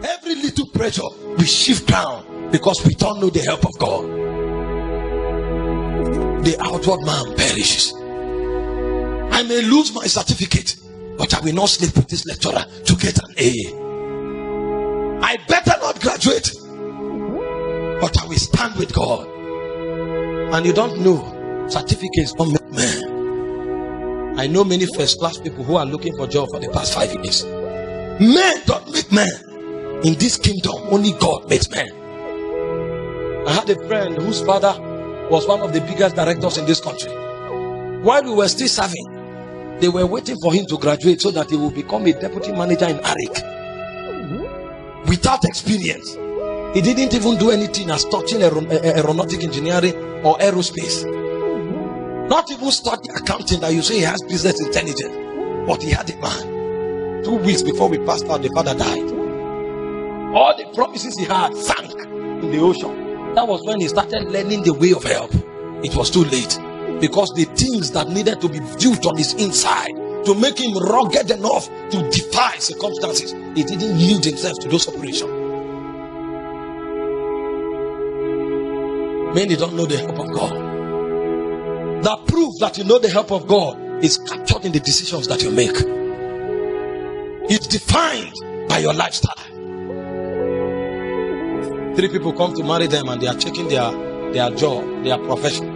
Every little pressure, we shift down because we don't know the help of God. The outward man perishes. I may lose my certificate, but I will not sleep with this lecturer to get an A. I better not graduate, but I will stand with God. And you don't know, certificates don't make men. I know many first-class people who are looking for job for the past 5 years. Men don't make men. In this kingdom, only God makes men. I had a friend whose father was one of the biggest directors in this country. While we were still serving, they were waiting for him to graduate so that he will become a deputy manager in ARIC. Without experience, he didn't even do anything as touching aeronautic engineering or aerospace. Not even study accounting that you say he has business intelligence. But he had a man. 2 weeks before we passed out, the father died. All the promises he had sank in the ocean. That was when he started learning the way of help. It was too late, because the things that needed to be built on his inside to make him rugged enough to defy circumstances, he didn't yield himself to those operations. Many don't know the help of God. The proof that you know the help of God is captured in the decisions that you make. It's defined by your lifestyle. 3 people come to marry them and they are checking their job, their profession.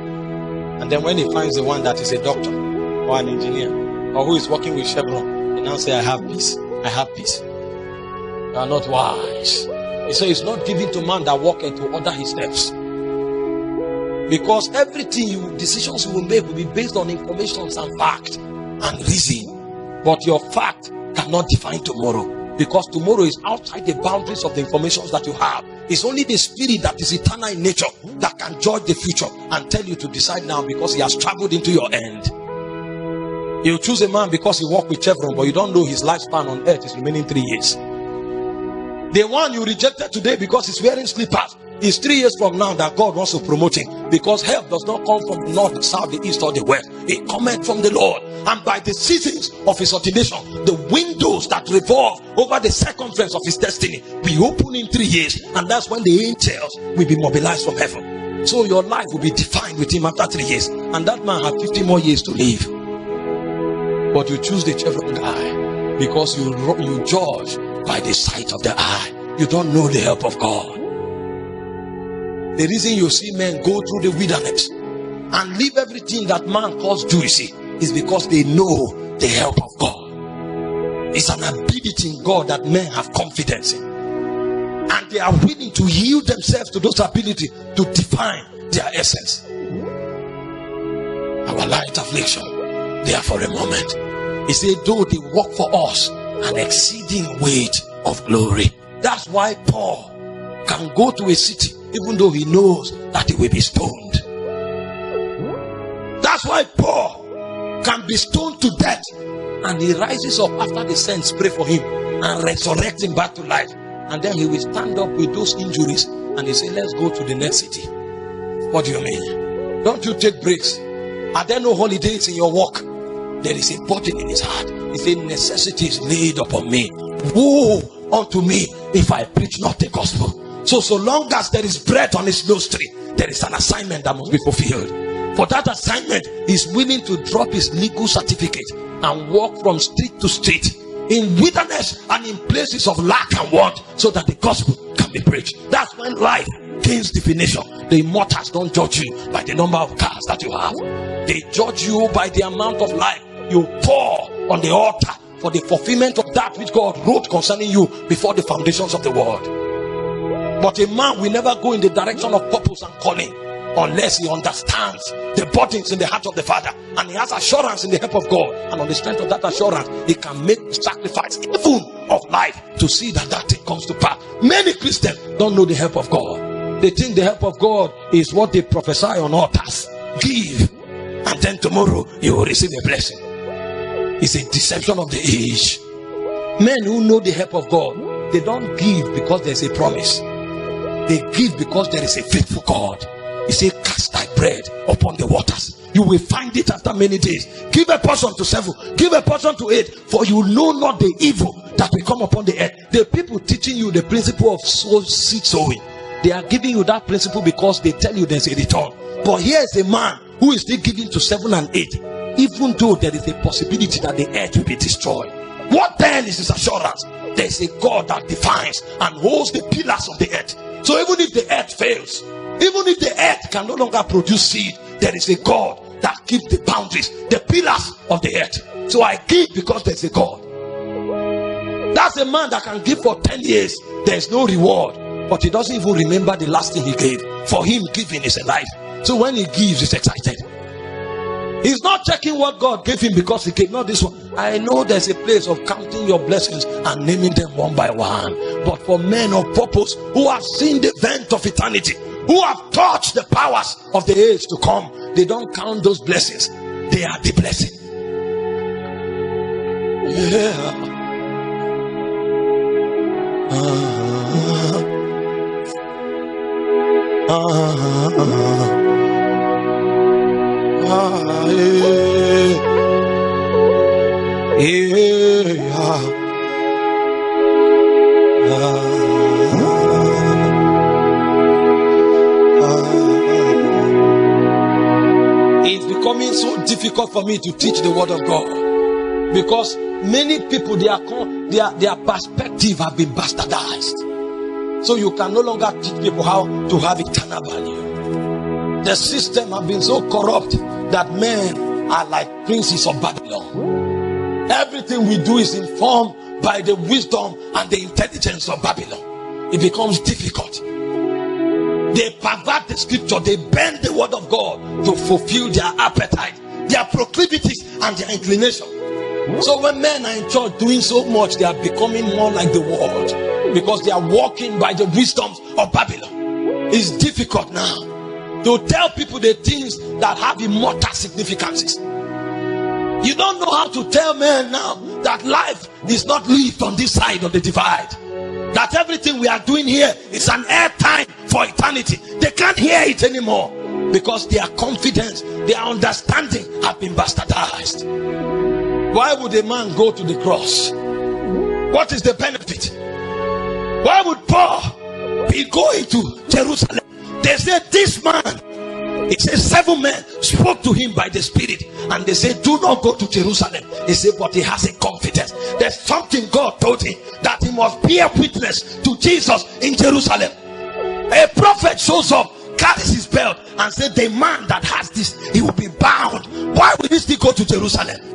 And then when he finds the one that is a doctor or an engineer or who is working with Chevron, he now say, I have peace. I have peace. You are not wise. He says it's not given to man that walketh to order his steps. Because everything decisions you will make will be based on information and fact and reason. But your fact cannot define tomorrow, because tomorrow is outside the boundaries of the information that you have. It's only the spirit that is eternal in nature that can judge the future and tell you to decide now, because he has traveled into your end. You choose a man because he walked with Chevron, but you don't know his lifespan on earth is remaining 3 years. The one you rejected today because he's wearing slippers is 3 years from now that God wants to promote him, because help does not come from the north, the south, the east, or the west. It comes from the Lord. And by the seasons of his ordination, the windows that revolve over the circumference of his destiny will open in 3 years, and that's when the angels will be mobilized from heaven. So your life will be defined with him after 3 years, and that man had 50 more years to live. But you choose the Chevron guy because you judge by the sight of the eye. You don't know the help of God. The reason you see men go through the wilderness and leave everything that man calls Jewisy is because they know the help of God. It's an ability in God that men have confidence in, and they are willing to yield themselves to those abilities to define their essence. Our light affliction, they are for a moment. He said, though they work for us an exceeding weight of glory. That's why Paul can go to a city even though he knows that he will be stoned. That's why Paul can be stoned to death, and he rises up after the saints pray for him and resurrect him back to life, and then he will stand up with those injuries and he say, let's go to the next city. What do you mean? Don't you take breaks? Are there no holidays in your work? There is a burden in his heart. He said, necessity is laid upon me. Woe unto me if I preach not the gospel. So long as there is breath on his nostril, there is an assignment that must be fulfilled. For that assignment, he is willing to drop his legal certificate and walk from street to street in wilderness and in places of lack and want, so that the gospel can be preached. That's when life gains definition. The immortals don't judge you by the number of cars that you have. They judge you by the amount of life you pour on the altar for the fulfillment of that which God wrote concerning you before the foundations of the world. But a man will never go in the direction of purpose and calling unless he understands the burdens in the heart of the Father, and he has assurance in the help of God, and on the strength of that assurance he can make the sacrifice even of life to see that that thing comes to pass. Many Christians don't know the help of God. They think the help of God is what they prophesy on altars. Give, and then tomorrow you will receive a blessing. It's a deception of the age. Men who know the help of God, they don't give because there's a promise. They give because there is a faithful God. He said, cast thy bread upon the waters. You will find it after many days. Give a portion to 7, give a portion to 8, for you know not the evil that will come upon the earth. The people teaching you the principle of seed sowing, they are giving you that principle because they tell you there's a return. But here is a man who is still giving to 7 and 8, even though there is a possibility that the earth will be destroyed. What then is his assurance? There is a God that defines and holds the pillars of the earth. So even if the earth fails, even if the earth can no longer produce seed, there is a God that keeps the boundaries, the pillars of the earth. So I give because there's a God. That's a man that can give for 10 years. There's no reward, but he doesn't even remember the last thing he gave. For him, giving is a life. So when he gives, he's excited. He's not checking what God gave him because he gave. Not this one. I know there's a place of counting your blessings and naming them one by one. But for men of purpose who have seen the vent of eternity, who have touched the powers of the age to come, they don't count those blessings. They are the blessing. Yeah. It's becoming so difficult for me to teach the word of God because many people, their perspective have been bastardized. So you can no longer teach people how to have eternal value. The system has been so corrupt that men are like princes of Babylon. Everything we do is informed by the wisdom and the intelligence of Babylon. It becomes difficult. They pervert the scripture. They bend the word of God to fulfill their appetite, their proclivities and their inclination. So when men are in church doing so much, they are becoming more like the world because they are walking by the wisdoms of Babylon. It's difficult now to tell people the things that have immortal significances. You don't know how to tell men now that life is not lived on this side of the divide, that everything we are doing here is an air time for eternity. They can't hear it anymore because their confidence, their understanding have been bastardized. Why would a man go to the cross? What is the benefit? Why would Paul be going to Jerusalem? They said this man, it says 7 men spoke to him by the Spirit, and they said do not go to Jerusalem. He said but he has a confidence. There's something God told him, that he must bear witness to Jesus in Jerusalem. A prophet shows up, carries his belt and said the man that has this, he will be bound. Why will he still go to Jerusalem?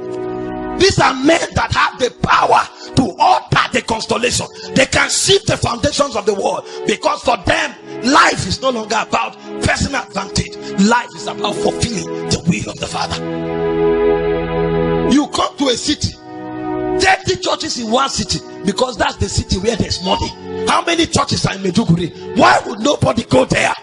These are men that have the power to alter the constellation. They can shift the foundations of the world, because for them life is no longer about personal advantage. Life is about fulfilling the will of the Father. You come to a city, 30 churches in one city, because that's the city where there's money. How many churches are in Maiduguri? Why would nobody go there?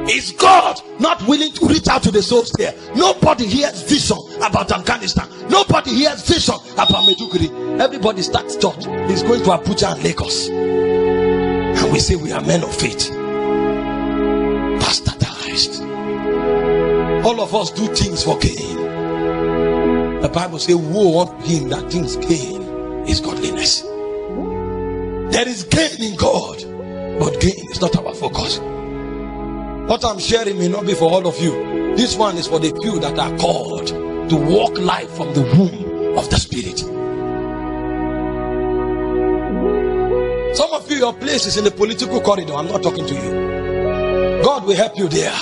Is God not willing to reach out to the souls there? Nobody hears vision about Afghanistan. Nobody hears vision about Maiduguri. Everybody starts church. He's going to Abuja and Lagos, and we say we are men of faith. Bastardized. All of us do things for gain. The Bible says woe unto him that thinks gain is godliness. There is gain in God, but gain is not our focus. What I'm sharing may not be for all of you. This one is for the few that are called to walk life from the womb of the Spirit. Some of you, your place is in the political corridor. I'm not talking to you. God will help you there.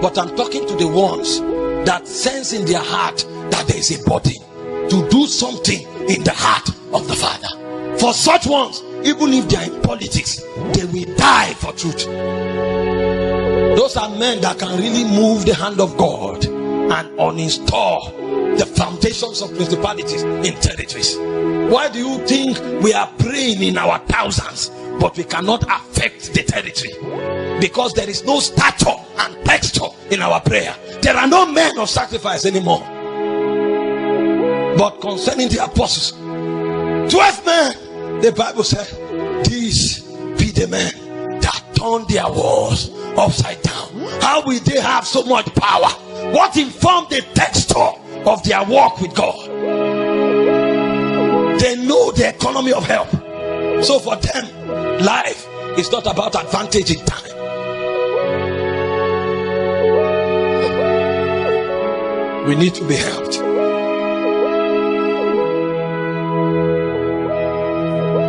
But I'm talking to the ones that sense in their heart that there is a body to do something in the heart of the Father. For such ones, even if they are in politics, they will die for truth. Those are men that can really move the hand of God and uninstall the foundations of principalities in territories. Why do you think we are praying in our thousands, but we cannot affect the territory? Because there is no stature and texture in our prayer. There are no men of sacrifice anymore. But concerning the apostles, 12 men, the Bible said, these be the men that turn their walls upside down. How will they have so much power? What informed the texture of their walk with God? They know the economy of help. So for them, life is not about advantage in time. We need to be helped.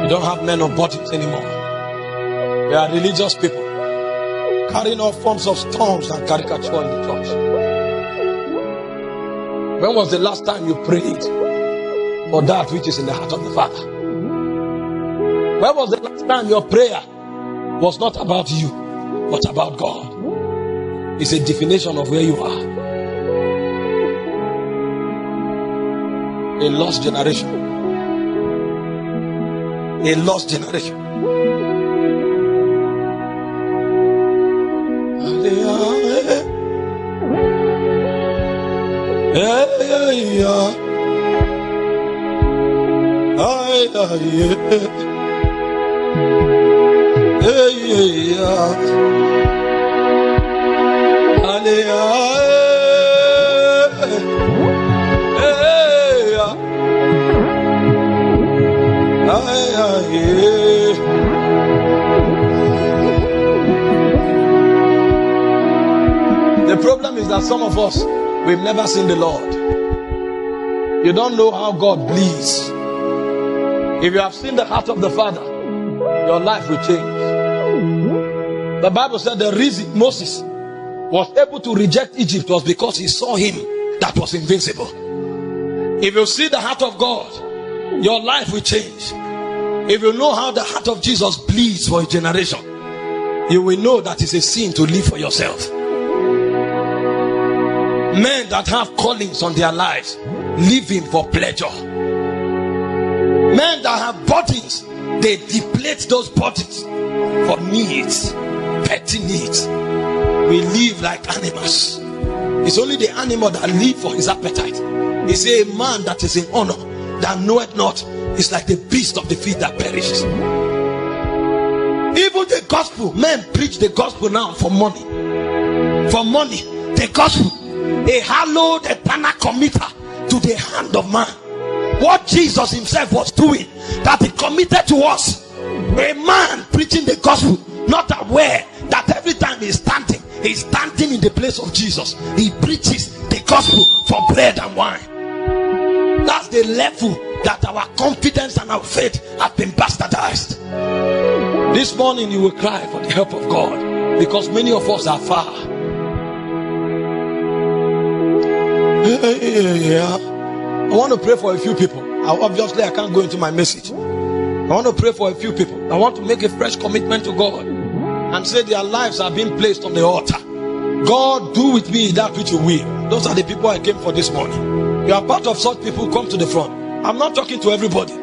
We don't have men of bodies anymore. We are religious people carrying all forms of storms and caricature in the church. When was the last time you prayed for that which is in the heart of the Father? When was the last time your prayer was not about you, but about God? It's a definition of where you are. A lost generation. A lost generation. The problem is that some of us, we've never seen the Lord. You don't know how God bleeds. If you have seen the heart of the Father, your life will change. The Bible said the reason Moses was able to reject Egypt was because he saw him that was invincible. If you see the heart of God, your life will change. If you know how the heart of Jesus bleeds for a generation, you will know that it's a sin to live for yourself. Men that have callings on their lives, living for pleasure. Men that have bodies, they deplete those bodies for needs, petty needs. We live like animals. It's only the animal that lives for his appetite. He says, a man that is in honor, that knoweth not, is like the beast of the field that perishes. Even the gospel, men preach the gospel now for money. For money, the gospel, a hallowed eternal committer to the hand of man. What Jesus himself was doing, that he committed to us. A man preaching the gospel, not aware that every time he's standing in the place of Jesus. He preaches the gospel for bread and wine. That's the level that our confidence and our faith have been bastardized. This morning you will cry for the help of God, because many of us are far. I want to pray for a few people. Obviously I can't go into my message. I want to pray for a few people. I want to make a fresh commitment to God and say their lives are being placed on the altar. God, do with me that which you will. Those are the people I came for this morning. You are part of such people, come to the front. I'm not talking to everybody.